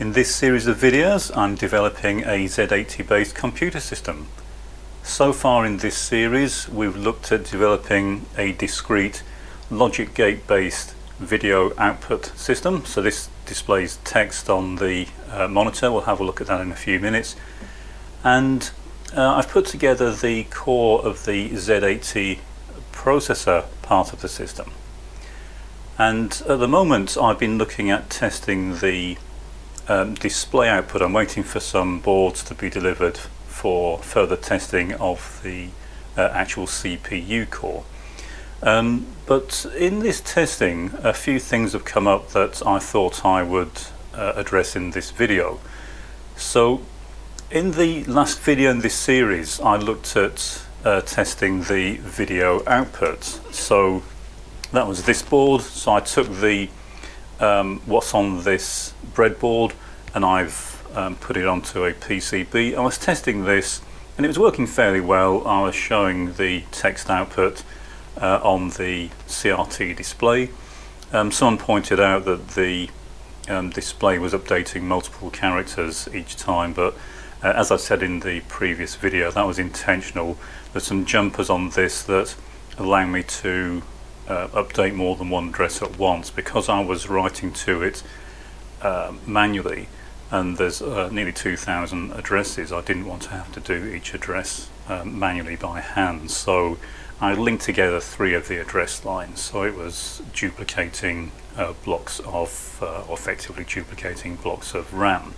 In this series of videos I'm developing a Z80 based computer system. So far in this series we've looked at developing a discrete logic gate based video output system. So this displays text on the monitor. We'll have a look at that in a few minutes. And I've put together the core of the Z80 processor part of the system. And at the moment I've been looking at testing the display output. I'm waiting for some boards to be delivered for further testing of the actual CPU core. But in this testing, a few things have come up that I thought I would address in this video. So in the last video in this series I looked at testing the video output. So that was this board. So I took the what's on this breadboard and I've put it onto a PCB. I was testing this and it was working fairly well. I was showing the text output on the CRT display. Someone pointed out that the display was updating multiple characters each time, but as I said in the previous video, that was intentional. There's some jumpers on this that allow me to update more than one address at once, because I was writing to it manually, and there's nearly 2,000 addresses. I didn't want to have to do each address manually by hand, so I linked together 3 of the address lines, so it was duplicating blocks of, effectively duplicating blocks of RAM.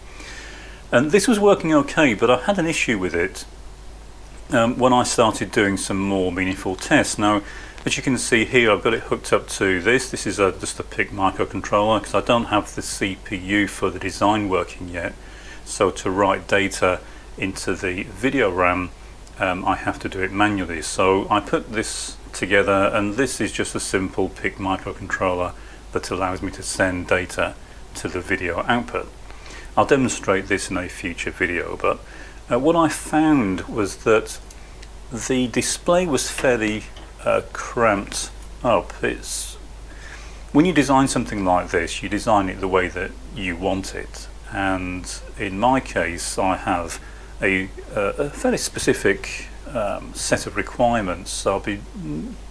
And this was working okay, but I had an issue with it when I started doing some more meaningful tests. Now, as you can see here, I've got it hooked up to this. This is just a PIC microcontroller, because I don't have the CPU for the design working yet. So to write data into the video RAM, I have to do it manually. So I put this together, and this is just a simple PIC microcontroller that allows me to send data to the video output. I'll demonstrate this in a future video, but what I found was that the display was fairly cramped up. When you design something like this, you design it the way that you want it, and in my case I have a fairly specific set of requirements. So I'll be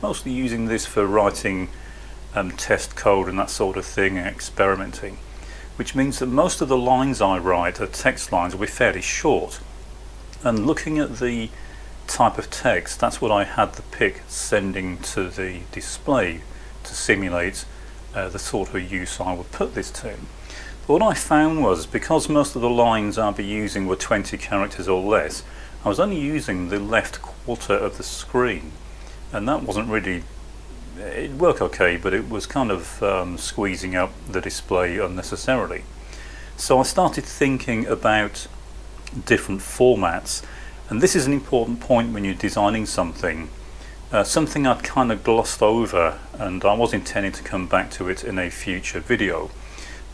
mostly using this for writing test code and that sort of thing, and experimenting, which means that most of the lines I write are text lines will be fairly short. And looking at the type of text, that's what I had the PIC sending to the display to simulate the sort of use I would put this to. But what I found was, because most of the lines I'll be using were 20 characters or less, I was only using the left quarter of the screen, and that wasn't really, it worked okay, but it was kind of squeezing up the display unnecessarily. So I started thinking about different formats, and this is an important point when you're designing something. Something I'd kind of glossed over, and I was intending to come back to it in a future video.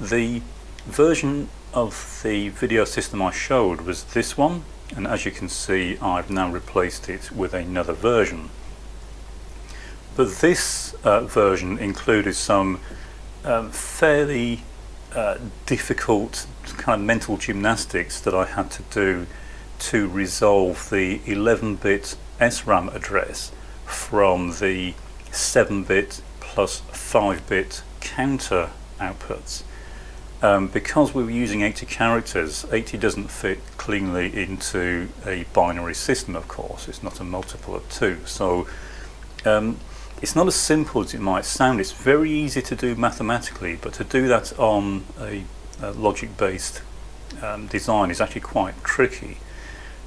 The version of the video system I showed was this one, and as you can see I've now replaced it with another version. But this version included some fairly difficult kind of mental gymnastics that I had to do to resolve the 11-bit SRAM address from the 7-bit plus 5-bit counter outputs. Because we were using 80 characters, 80 doesn't fit cleanly into a binary system, of course. It's not a multiple of 2. So it's not as simple as it might sound. It's very easy to do mathematically, but to do that on a logic-based design is actually quite tricky.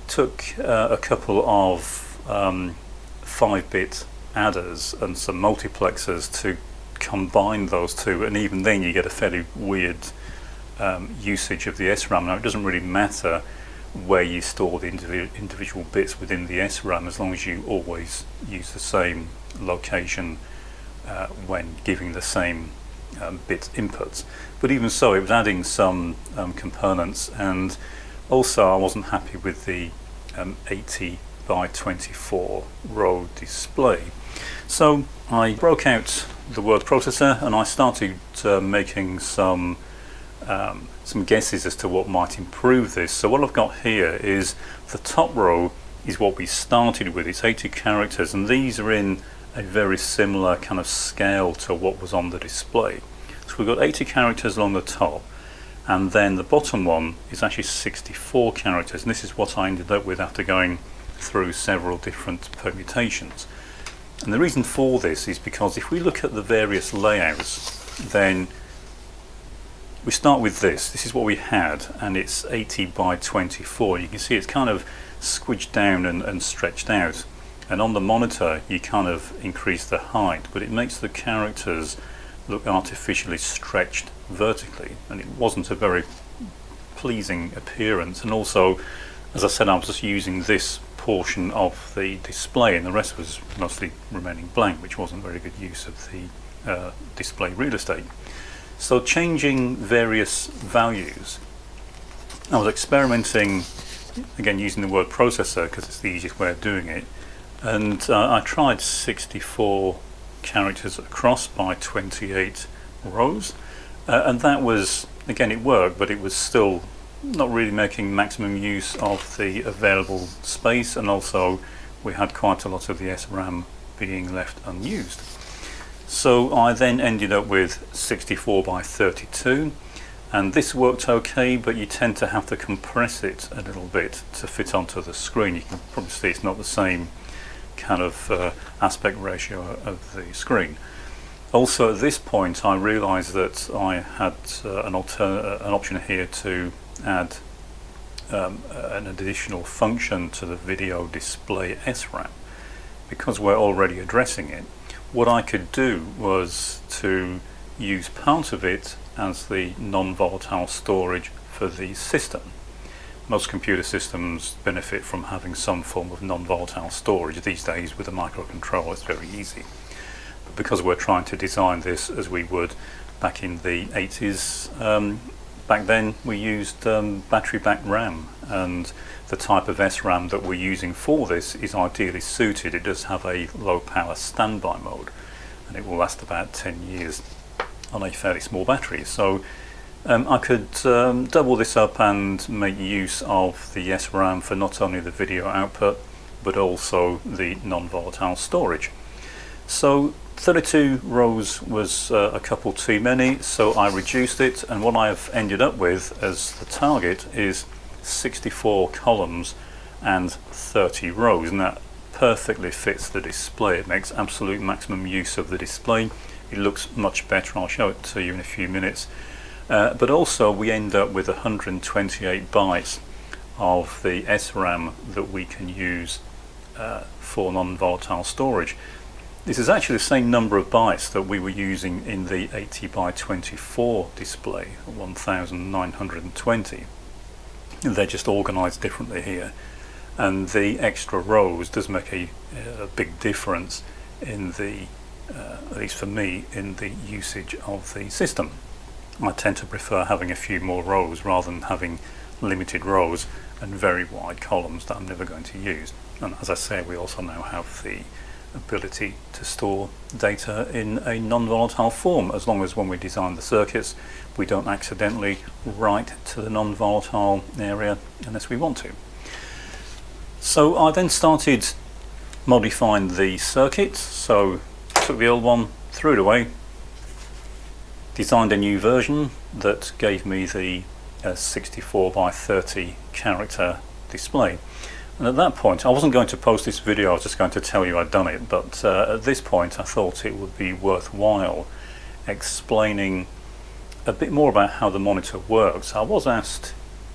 It took a couple of 5-bit adders and some multiplexers to combine those two, and even then you get a fairly weird usage of the SRAM. Now, it doesn't really matter where you store the individual bits within the SRAM, as long as you always use the same location when giving the same bit inputs. But even so, it was adding some components, and also I wasn't happy with the 80 by 24 row display. So I broke out the word processor and I started making some some guesses as to what might improve this. So what I've got here is the top row is what we started with. It's 80 characters, and these are in a very similar kind of scale to what was on the display. So we've got 80 characters along the top, and then the bottom one is actually 64 characters, and this is what I ended up with after going through several different permutations. And the reason for this is because if we look at the various layouts, then we start with this. This is what we had, and it's 80 by 24. You can see it's kind of squidged down and stretched out, and on the monitor you kind of increase the height, but it makes the characters look artificially stretched vertically, and it wasn't a very pleasing appearance. And also, as I said, I was just using this portion of the display, and the rest was mostly remaining blank, which wasn't very good use of the display real estate. So changing various values, I was experimenting, again using the word processor because it's the easiest way of doing it, and I tried 64 characters across by 28 rows, and that was, again, it worked, but it was still not really making maximum use of the available space, and also we had quite a lot of the SRAM being left unused. So I then ended up with 64 by 32, and this worked okay, but you tend to have to compress it a little bit to fit onto the screen. You can probably see it's not the same kind of aspect ratio of the screen. Also at this point I realized that I had an option here to add an additional function to the video display SRAM. Because we're already addressing it, what I could do was to use part of it as the non-volatile storage for the system. Most computer systems benefit from having some form of non-volatile storage. These days with a microcontroller it's very easy. But because we're trying to design this as we would back in the 80s, back then we used battery-backed RAM, and the type of SRAM that we're using for this is ideally suited. It does have a low power standby mode, and it will last about 10 years on a fairly small battery. So I could double this up and make use of the SRAM for not only the video output but also the non-volatile storage. So 32 rows was a couple too many, so I reduced it, and what I've ended up with as the target is 64 columns and 30 rows, and that perfectly fits the display. It makes absolute maximum use of the display. It looks much better. I'll show it to you in a few minutes. But also we end up with 128 bytes of the SRAM that we can use for non-volatile storage. This is actually the same number of bytes that we were using in the 80 by 24 display, 1920. They're just organized differently here, and the extra rows does make a big difference in the at least for me, in the usage of the system. I tend to prefer having a few more rows rather than having limited rows and very wide columns that I'm never going to use. And as I say, we also now have the ability to store data in a non-volatile form, as long as when we design the circuits we don't accidentally write to the non-volatile area unless we want to. So I then started modifying the circuit. So took the old one, threw it away, designed a new version that gave me the 64 by 30 character display. And at that point, I wasn't going to post this video, I was just going to tell you I'd done it, but at this point I thought it would be worthwhile explaining a bit more about how the monitor works. I was asked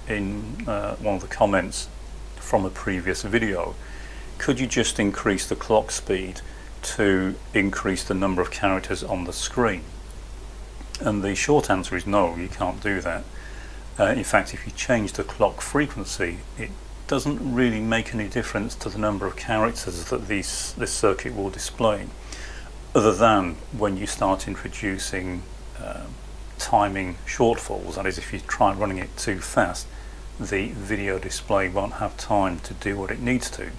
in one of the comments from a previous video, could you just increase the clock speed to increase the number of characters on the screen? And the short answer is no, you can't do that. In fact, if you change the clock frequency, it doesn't really make any difference to the number of characters that this circuit will display, other than when you start introducing timing shortfalls. That is, if you try running it too fast, the video display won't have time to do what it needs to.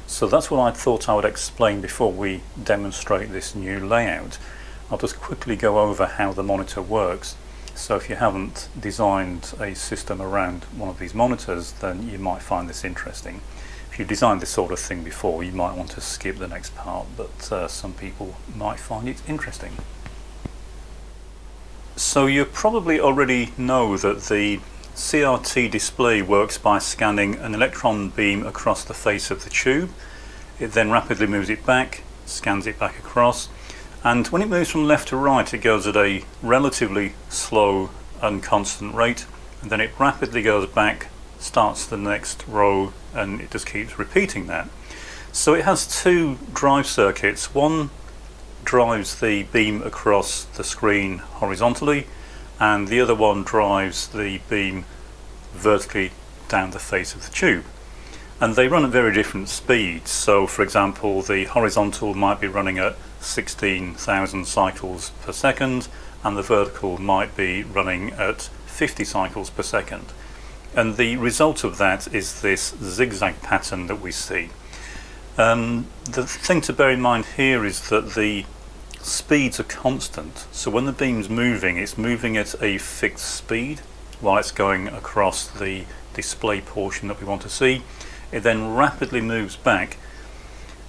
So that's what I thought I would explain before we demonstrate this new layout. I'll just quickly go over how the monitor works. So if you haven't designed a system around one of these monitors, then you might find this interesting. If you've designed this sort of thing before, you might want to skip the next part, but some people might find it interesting. So you probably already know that the CRT display works by scanning an electron beam across the face of the tube. It then rapidly moves it back, scans it back across, and when it moves from left to right, it goes at a relatively slow and constant rate, and then it rapidly goes back, starts the next row, and it just keeps repeating that. So it has two drive circuits. One drives the beam across the screen horizontally, and the other one drives the beam vertically down the face of the tube. And they run at very different speeds. So for example, the horizontal might be running at 16,000 cycles per second, and the vertical might be running at 50 cycles per second. And the result of that is this zigzag pattern that we see. The thing to bear in mind here is that the speeds are constant. So when the beam's moving, it's moving at a fixed speed while it's going across the display portion that we want to see. It then rapidly moves back,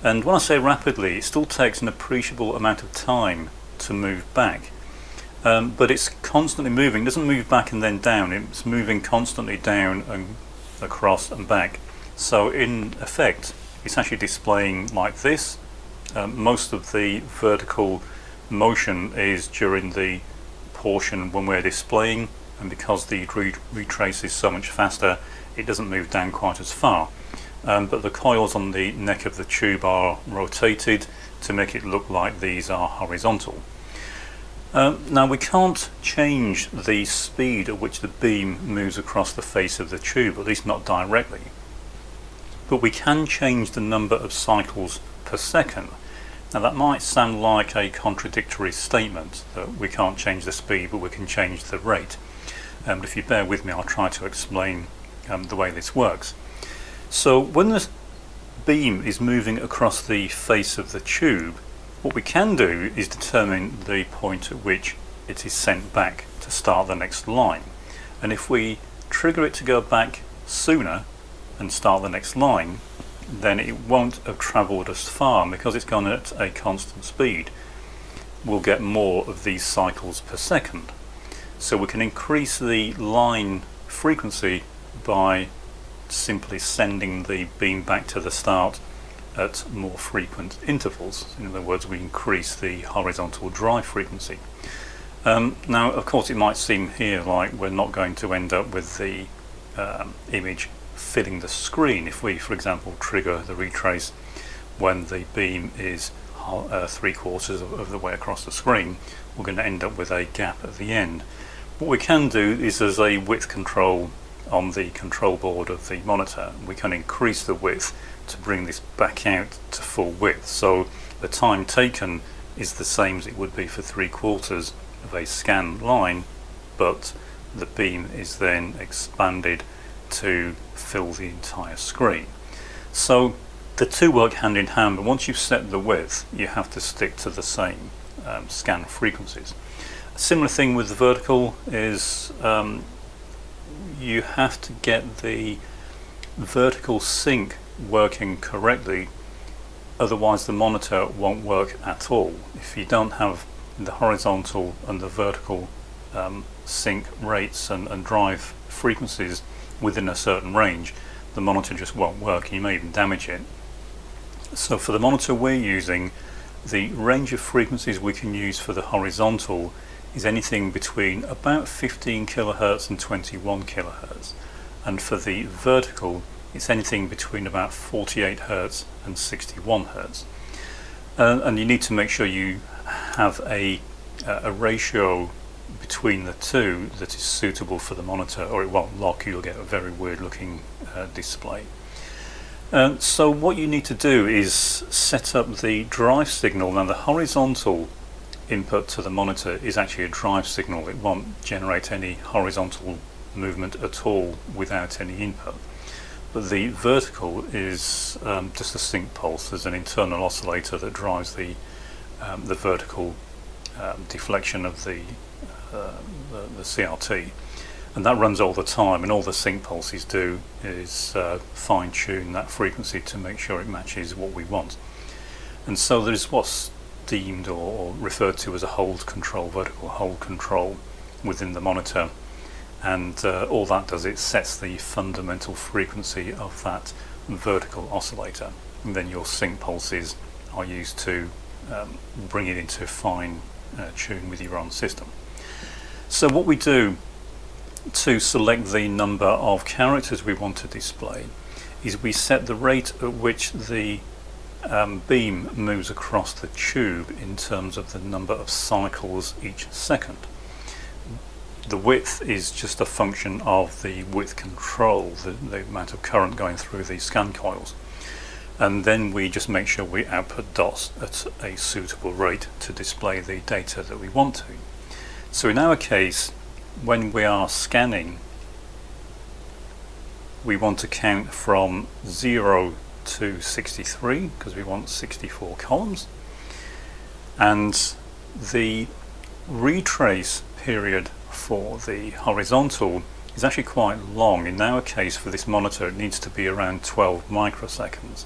and when I say rapidly, it still takes an appreciable amount of time to move back, but it's constantly moving. It doesn't move back and then down, it's moving constantly down and across and back. So in effect, it's actually displaying like this. Most of the vertical motion is during the portion when we're displaying, and because the retrace is so much faster, it doesn't move down quite as far. But the coils on the neck of the tube are rotated to make it look like these are horizontal. Now we can't change the speed at which the beam moves across the face of the tube, at least not directly. But we can change the number of cycles per second. Now that might sound like a contradictory statement, that we can't change the speed but we can change the rate. But if you bear with me, I'll try to explain the way this works. So when the beam is moving across the face of the tube, what we can do is determine the point at which it is sent back to start the next line. And if we trigger it to go back sooner and start the next line, then it won't have travelled as far, because it's gone at a constant speed. We'll get more of these cycles per second. So we can increase the line frequency by simply sending the beam back to the start at more frequent intervals. In other words, we increase the horizontal drive frequency. Now of course it might seem here like we're not going to end up with the image filling the screen if we, for example, trigger the retrace when the beam is 3/4 of the way across the screen. We're going to end up with a gap at the end. What we can do is, as a width control on the control board of the monitor, we can increase the width to bring this back out to full width. So the time taken is the same as it would be for 3/4 of a scan line, but the beam is then expanded to fill the entire screen. So the two work hand in hand, but once you've set the width, you have to stick to the same scan frequencies. A similar thing with the vertical is you have to get the vertical sync working correctly, otherwise the monitor won't work at all. If you don't have the horizontal and the vertical sync rates and drive frequencies within a certain range, the monitor just won't work, and you may even damage it. So for the monitor we're using, the range of frequencies we can use for the horizontal is anything between about 15 kilohertz and 21 kilohertz, and for the vertical it's anything between about 48 hertz and 61 hertz. And you need to make sure you have a ratio between the two that is suitable for the monitor, or it won't lock. You'll get a very weird looking display. So what you need to do is set up the drive signal. Now the horizontal input to the monitor is actually a drive signal. It won't generate any horizontal movement at all without any input. But the vertical is just a sync pulse. There's an internal oscillator that drives the vertical deflection of the the CRT, and that runs all the time, and all the sync pulses do is fine-tune that frequency to make sure it matches what we want. And so there's what's deemed or referred to as a hold control, vertical hold control within the monitor, and all that does, it sets the fundamental frequency of that vertical oscillator, and then your sync pulses are used to bring it into fine tune with your own system. So what we do to select the number of characters we want to display is we set the rate at which the beam moves across the tube in terms of the number of cycles each second. The width is just a function of the width control, the amount of current going through the scan coils. And then we just make sure we output dots at a suitable rate to display the data that we want to. So in our case, when we are scanning, we want to count from 0 to 63 because we want 64 columns, and the retrace period for the horizontal is actually quite long. In our case, for this monitor, it needs to be around 12 microseconds,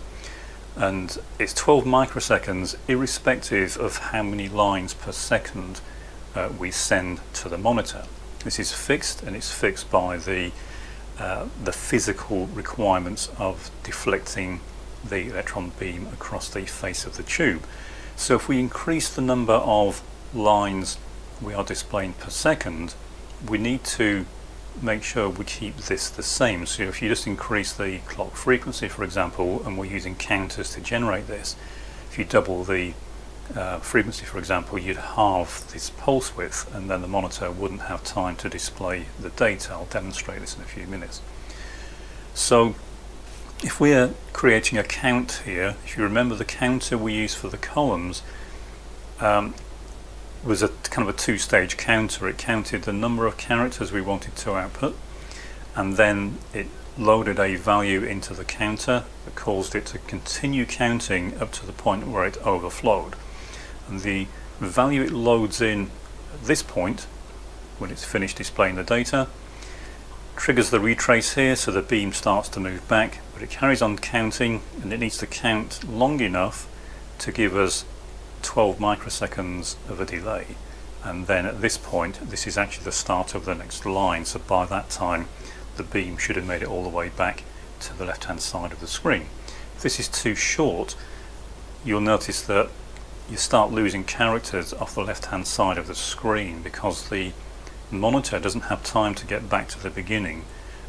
and it's 12 microseconds irrespective of how many lines per second we send to the monitor. This is fixed, and it's fixed by the physical requirements of deflecting the electron beam across the face of the tube. So if we increase the number of lines we are displaying per second, we need to make sure we keep this the same. So if you just increase the clock frequency, for example, and we're using counters to generate this, if you double the frequency, for example, you'd halve this pulse width, and then the monitor wouldn't have time to display the data. I'll demonstrate this in a few minutes. So if we're creating a count here, if you remember, the counter we used for the columns was a kind of a two-stage counter. It counted the number of characters we wanted to output, and then it loaded a value into the counter that caused it to continue counting up to the point where it overflowed. And the value it loads in at this point, when it's finished displaying the data, triggers the retrace here, so the beam starts to move back, but it carries on counting, and it needs to count long enough to give us 12 microseconds of a delay. And then at this point, this is actually the start of the next line, so by that time the beam should have made it all the way back to the left hand side of the screen. If this is too short, you'll notice that you start losing characters off the left hand side of the screen because the monitor doesn't have time to get back to the beginning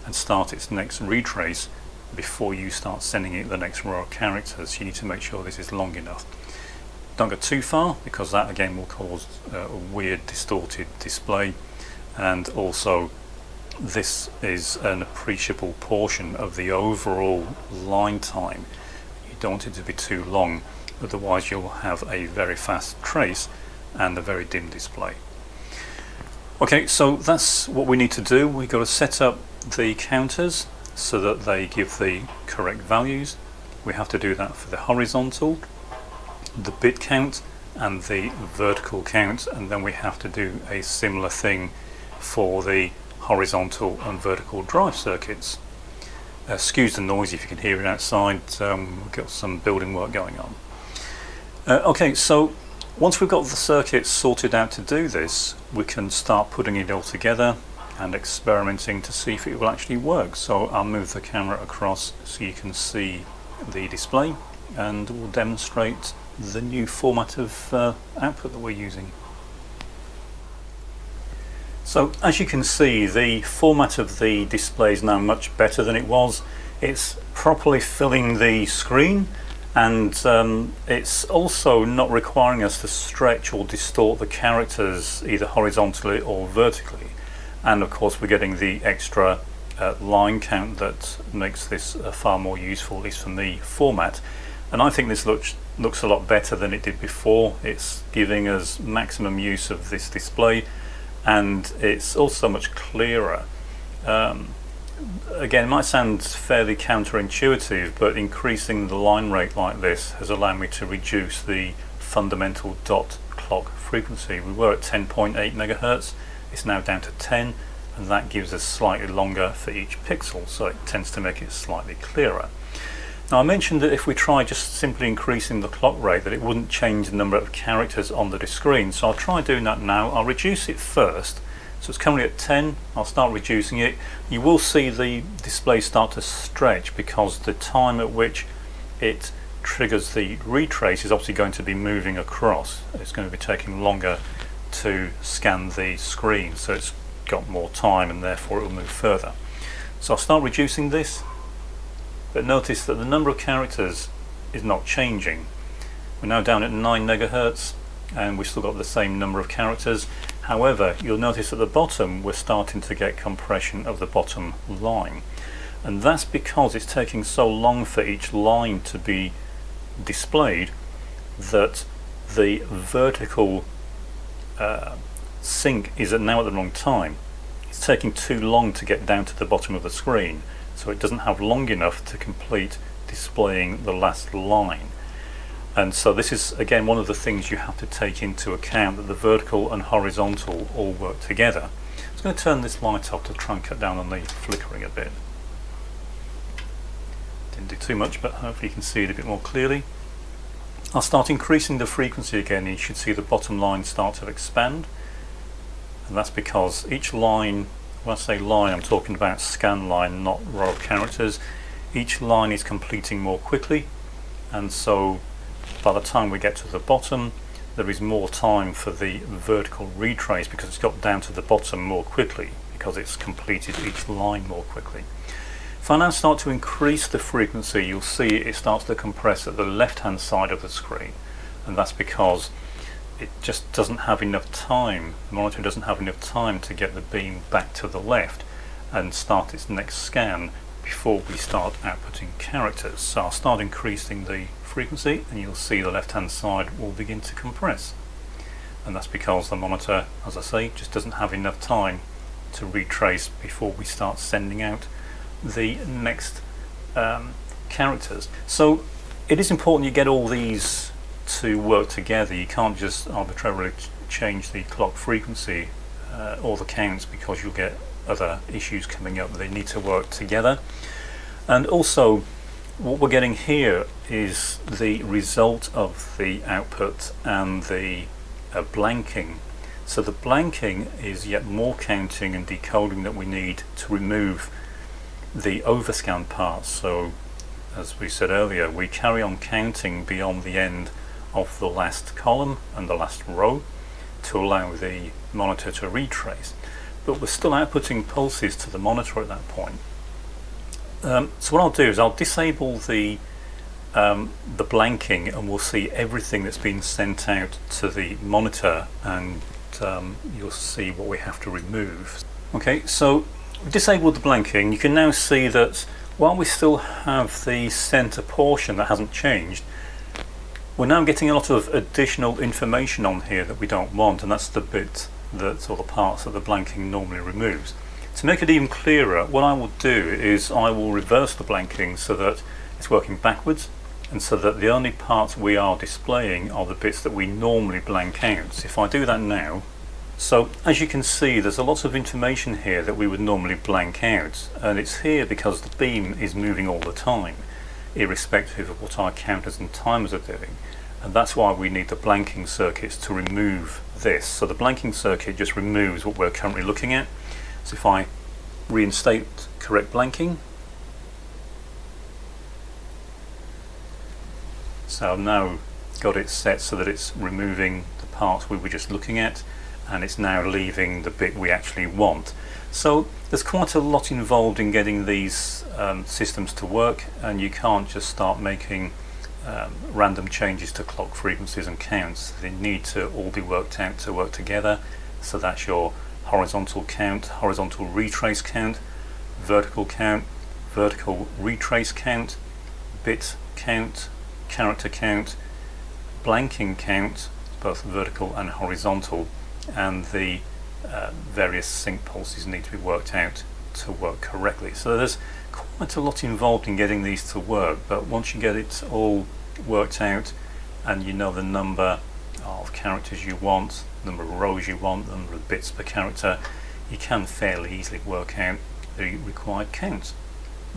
and start its next retrace before you start sending it the next row of characters. You need to make sure this is long enough. Don't go too far, because that again will cause a weird distorted display, and also this is an appreciable portion of the overall line time. You don't want it to be too long, otherwise you'll have a very fast trace and a very dim display. Okay, so that's what we need to do. We've got to set up the counters so that they give the correct values. We have to do that for the horizontal, the bit count, and the vertical count, and then we have to do a similar thing for the horizontal and vertical drive circuits. Excuse the noise if you can hear it outside. We've got some building work going on. Okay, so once we've got the circuits sorted out to do this, we can start putting it all together and experimenting to see if it will actually work. So I'll move the camera across so you can see the display, and we'll demonstrate the new format of output that we're using. So as you can see, the format of the display is now much better than it was. It's properly filling the screen, and it's also not requiring us to stretch or distort the characters either horizontally or vertically. And of course we're getting the extra line count that makes this far more useful, at least for me, format. And I think this looks a lot better than it did before. It's giving us maximum use of this display, and it's also much clearer. Again, it might sound fairly counterintuitive, but increasing the line rate like this has allowed me to reduce the fundamental dot clock frequency. We were at 10.8 megahertz, It's now down to 10, and that gives us slightly longer for each pixel, so it tends to make it slightly clearer. Now I mentioned that if we try just simply increasing the clock rate that it wouldn't change the number of characters on the screen, so I'll try doing that now. I'll reduce it first, so it's currently at 10, I'll start reducing it. You will see the display start to stretch because the time at which it triggers the retrace is obviously going to be moving across. It's going to be taking longer to scan the screen, so it's got more time and therefore it will move further. So I'll start reducing this, but notice that the number of characters is not changing. We're now down at 9 megahertz and we've still got the same number of characters. However, you'll notice at the bottom we're starting to get compression of the bottom line, and that's because it's taking so long for each line to be displayed that the vertical sync is now at the wrong time. It's taking too long to get down to the bottom of the screen, so it doesn't have long enough to complete displaying the last line. And so this is again one of the things you have to take into account, that the vertical and horizontal all work together. I'm just going to turn this light off to try and cut down on the flickering a bit. Didn't do too much, but hopefully you can see it a bit more clearly. I'll start increasing the frequency again, and you should see the bottom line start to expand. And that's because each line, when I say line, I'm talking about scan line, not row of characters. Each line is completing more quickly, and so by the time we get to the bottom, there is more time for the vertical retrace because it's got down to the bottom more quickly, because it's completed each line more quickly. If I now start to increase the frequency, you'll see it starts to compress at the left hand side of the screen, and that's because it just doesn't have enough time, the monitor doesn't have enough time to get the beam back to the left and start its next scan before we start outputting characters. So I'll start increasing the frequency and you'll see the left hand side will begin to compress, and that's because the monitor, as I say, just doesn't have enough time to retrace before we start sending out the next characters. So it is important you get all these to work together. You can't just arbitrarily change the clock frequency or the counts, because you'll get other issues coming up. They need to work together. And also what we're getting here is the result of the output and the blanking. So the blanking is yet more counting and decoding that we need to remove the overscan parts. So as we said earlier, we carry on counting beyond the end of the last column and the last row to allow the monitor to retrace, but we're still outputting pulses to the monitor at that point. So what I'll do is I'll disable the blanking, and we'll see everything that's been sent out to the monitor, and you'll see what we have to remove. Okay, so we've disabled the blanking. You can now see that while we still have the center portion that hasn't changed, we're now getting a lot of additional information on here that we don't want, and that's the bit that, or the parts that the blanking normally removes. To make it even clearer, what I will do is I will reverse the blanking so that it's working backwards, and so that the only parts we are displaying are the bits that we normally blank out. So if I do that now, so as you can see, there's a lot of information here that we would normally blank out, and it's here because the beam is moving all the time, irrespective of what our counters and timers are doing, and that's why we need the blanking circuits to remove this. So the blanking circuit just removes what we're currently looking at. So if I reinstate correct blanking, so I've now got it set so that it's removing the parts we were just looking at, and it's now leaving the bit we actually want. So there's quite a lot involved in getting these systems to work, and you can't just start making random changes to clock frequencies and counts. They need to all be worked out to work together. So that's your horizontal count, horizontal retrace count, vertical retrace count, bit count, character count, blanking count, both vertical and horizontal, and the various sync pulses need to be worked out to work correctly. So there's quite a lot involved in getting these to work, but once you get it all worked out and you know the number of characters you want, the number of rows you want, the number of bits per character, you can fairly easily work out the required count.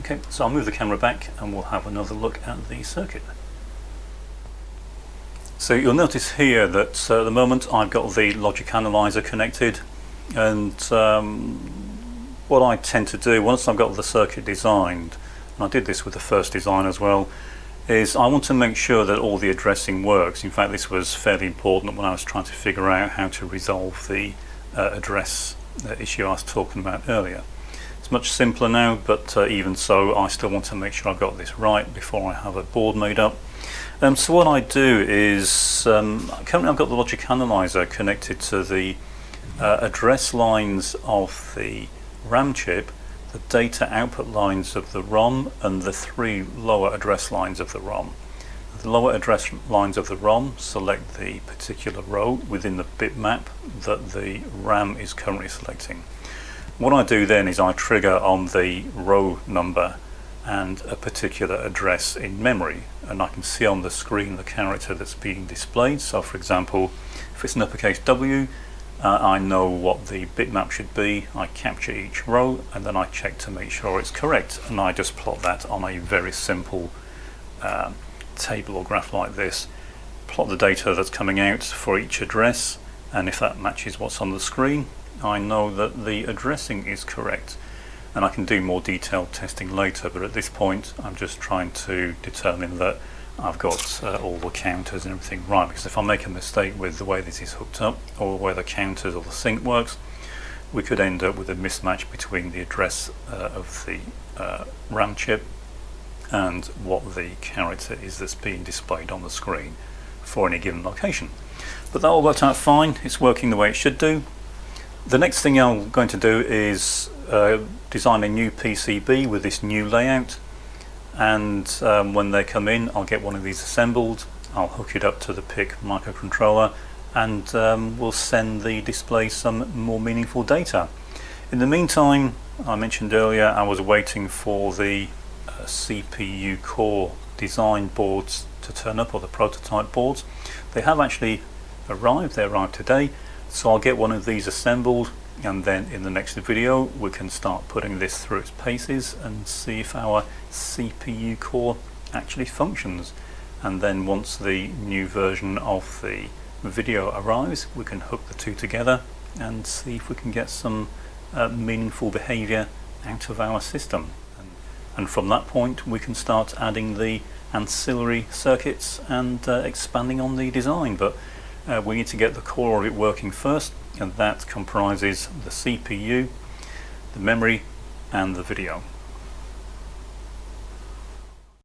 Okay, so I'll move the camera back and we'll have another look at the circuit. So you'll notice here that at the moment I've got the logic analyzer connected, and what I tend to do once I've got the circuit designed, and I did this with the first design as well, is I want to make sure that all the addressing works. In fact, this was fairly important when I was trying to figure out how to resolve the address issue I was talking about earlier. It's much simpler now, but even so, I still want to make sure I've got this right before I have a board made up. So what I do is, currently I've got the logic analyzer connected to the address lines of the RAM chip, the data output lines of the ROM, and the 3 lower address lines of the ROM. The lower address lines of the ROM select the particular row within the bitmap that the RAM is currently selecting. What I do then is I trigger on the row number and a particular address in memory, and I can see on the screen the character that's being displayed. So for example, if it's an uppercase W, I know what the bitmap should be. I capture each row and then I check to make sure it's correct, and I just plot that on a very simple table or graph like this. Plot the data that's coming out for each address, and if that matches what's on the screen, I know that the addressing is correct. And I can do more detailed testing later, but at this point I'm just trying to determine that I've got all the counters and everything right, because if I make a mistake with the way this is hooked up, or where the counters or the sync works, we could end up with a mismatch between the address of the RAM chip and what the character is that's being displayed on the screen for any given location. But that all worked out fine. It's working the way it should do. The next thing I'm going to do is design a new PCB with this new layout, and when they come in I'll get one of these assembled, I'll hook it up to the PIC microcontroller, and we'll send the display some more meaningful data. In the meantime, I mentioned earlier I was waiting for the CPU core design boards to turn up, or the prototype boards. They have actually arrived, they arrived today, so I'll get one of these assembled, and then in the next video we can start putting this through its paces and see if our CPU core actually functions. And then once the new version of the video arrives, we can hook the two together and see if we can get some meaningful behavior out of our system. And from that point we can start adding the ancillary circuits and expanding on the design. But we need to get the core of it working first, and that comprises the CPU, the memory and the video.